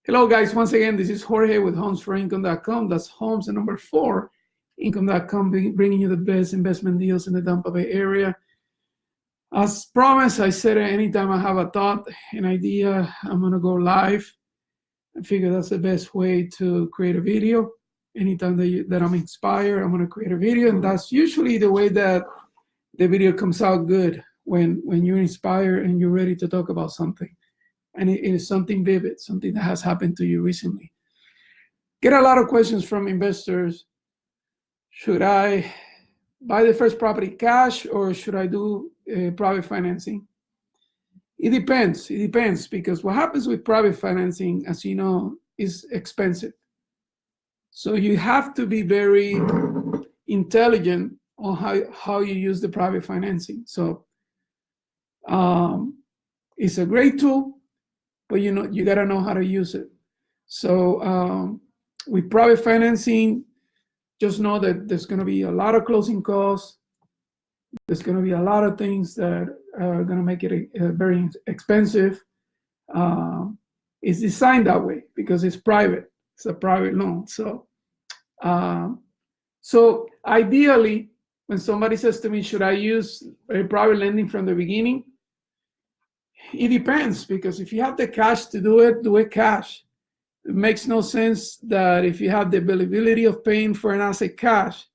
Hello, guys. Once again, this is Jorge with homesforincome.com. That's homes and number 4, income.com, bringing you the best investment deals in the Tampa Bay area. As promised, I said anytime I have a thought, an idea, I'm going to go live. I figure that's the best way to create a video. Anytime that I'm inspired, I'm going to create a video. And that's usually the way that the video comes out good, when you're inspired and you're ready to talk about something. And it is something vivid, something that has happened to you recently. Get a lot of questions from investors. Should I buy the first property cash or should I do private financing? It depends. It depends, because what happens with private financing, as you know, is expensive. So you have to be very intelligent on how you use the private financing. So it's a great tool, but you got to know how to use it. So with private financing, just know that there's going to be a lot of closing costs. There's going to be a lot of things that are going to make it very expensive. It's designed that way because it's private. It's a private loan. So ideally, when somebody says to me, should I use private lending from the beginning? It depends, because if you have the cash to do it cash. It makes no sense that if you have the availability of paying for an asset cash,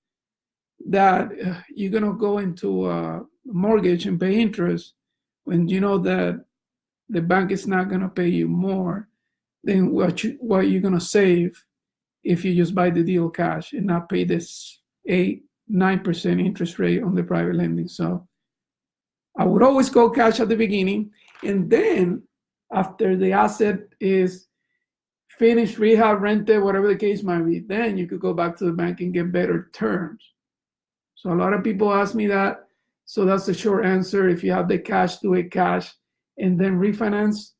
that you're going to go into a mortgage and pay interest when you know that the bank is not going to pay you more than what you're going to save if you just buy the deal cash and not pay this 8-9% interest rate on the private lending. So I would always go cash at the beginning, and then after the asset is finished, rehab, rented, whatever the case might be, then you could go back to the bank and get better terms. So a lot of people ask me that. So that's the short answer. If you have the cash, do it cash and then refinance,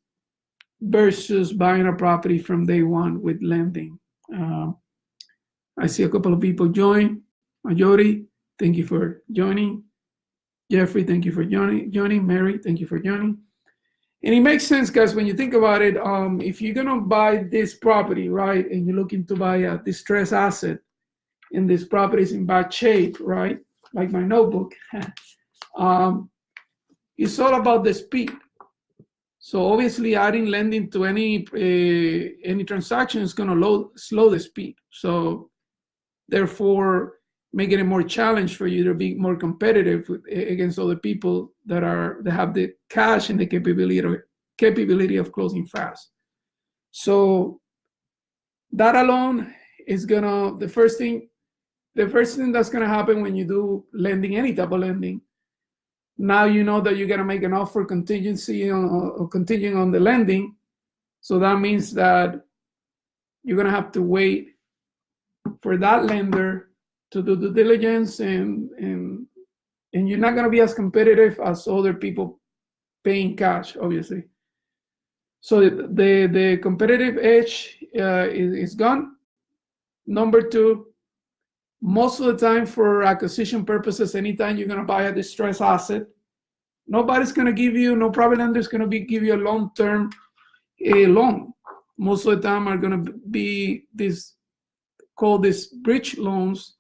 versus buying a property from day one with lending. I see a couple of people join. Majority, thank you for joining. Jeffrey, thank you for joining. Mary, thank you for joining. And it makes sense, guys, when you think about it. If you're going to buy this property, right, and you're looking to buy a distressed asset, and this property is in bad shape, right, like my notebook, it's all about the speed. So obviously adding lending to any transaction is going to slow the speed. So therefore, making it more challenge for you to be more competitive against other people that have the cash and the capability of closing fast. So that alone is the first thing that's gonna happen when you do lending, any type of lending. Now you know that you're gonna make an offer contingency or contingent on the lending. So that means that you're gonna have to wait for that lender to do due diligence, and you're not going to be as competitive as other people paying cash, obviously. So the competitive edge is gone. Number 2, most of the time for acquisition purposes, anytime you're going to buy a distressed asset, nobody's going to give you, no private lender is going to give you a long-term loan. Most of the time are going to be these bridge loans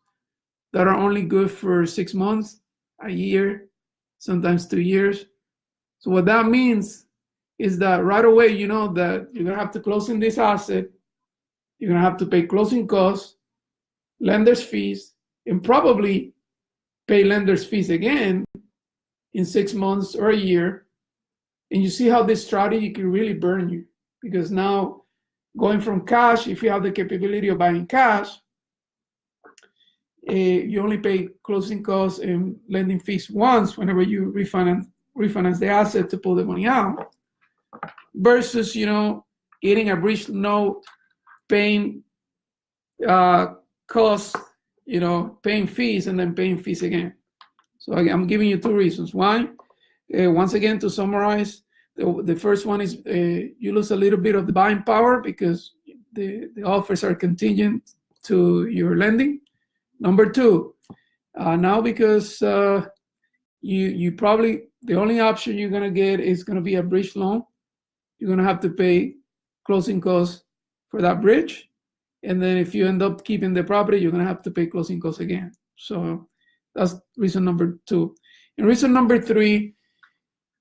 that are only good for 6 months, a year, sometimes 2 years. So what that means is that right away, you know that you're going to have to close in this asset. You're going to have to pay closing costs, lender's fees, and probably pay lender's fees again in 6 months or a year. And you see how this strategy can really burn you, because now going from cash, if you have the capability of buying cash, you only pay closing costs and lending fees once whenever you refinance the asset to pull the money out, versus getting a bridge note, paying costs, paying fees, and then paying fees again. So I'm giving you 2 reasons. Why? Once again, to summarize, the first one is you lose a little bit of the buying power because the offers are contingent to your lending. Number 2, now because you probably, the only option you're going to get is going to be a bridge loan, you're going to have to pay closing costs for that bridge. And then if you end up keeping the property, you're going to have to pay closing costs again. So that's reason number 2. And reason number 3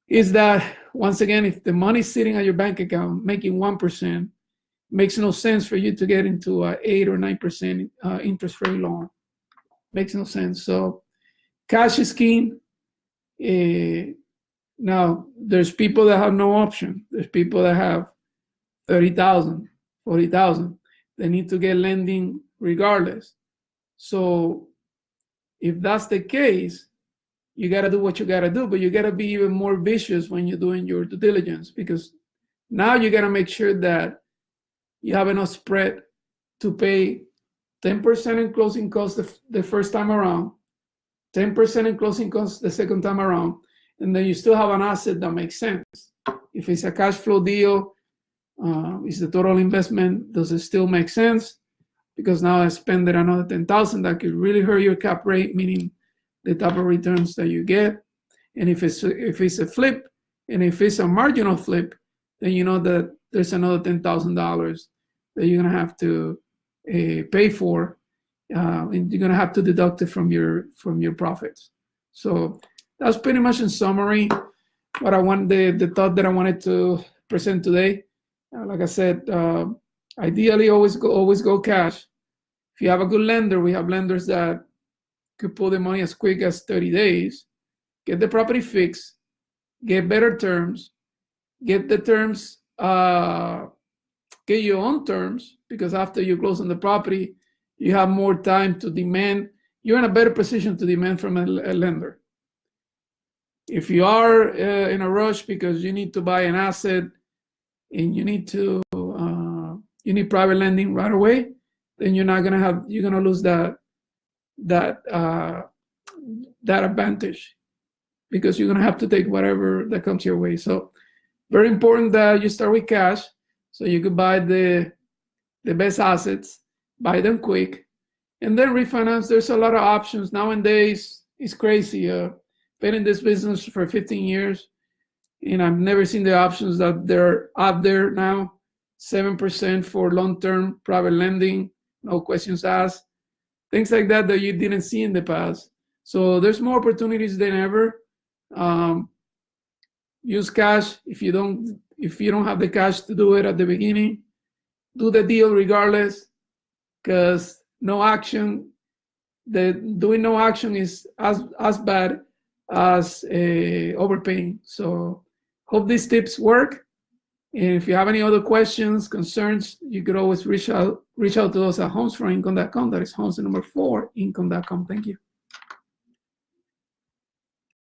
is that, once again, if the money's sitting at your bank account making 1%, makes no sense for you to get into an 8 or 9% interest rate loan. Makes no sense. So cash is king. Now, there's people that have no option. There's people that have 30,000, 40,000. They need to get lending regardless. So if that's the case, you got to do what you got to do, but you got to be even more vicious when you're doing your due diligence, because now you got to make sure that you have enough spread to pay 10% in closing costs the first time around, 10% in closing costs the second time around, and then you still have an asset that makes sense. If it's a cash flow deal, is the total investment, does it still make sense? Because now I spent another $10,000 that could really hurt your cap rate, meaning the type of returns that you get. And if it's a flip, and if it's a marginal flip, then you know that there's another $10,000 that you're gonna have to pay for, and you're gonna have to deduct it from your profits. So that's pretty much in summary what I want, the thought that I wanted to present today. Like I said, ideally always go cash. If you have a good lender, we have lenders that could pull the money as quick as 30 days, get the property fixed, get better terms, get the terms, get your own terms, because after you close on the property, you have more time to demand. You're in a better position to demand from a lender. If you are in a rush because you need to buy an asset and you need private lending right away, then you're gonna lose that advantage, because you're gonna have to take whatever that comes your way. So very important that you start with cash, so you could buy the best assets, buy them quick, and then refinance. There's a lot of options nowadays. It's crazy. Been in this business for 15 years, and I've never seen the options that they're out there now. 7% for long-term private lending, no questions asked, things like that you didn't see in the past. So there's more opportunities than ever. Use cash. If you don't have the cash to do it at the beginning, do the deal regardless, because no action, doing no action is as bad as overpaying. So hope these tips work. And if you have any other questions, concerns, you could always reach out to us at homesforincome.com. That is homes4income.com. Thank you.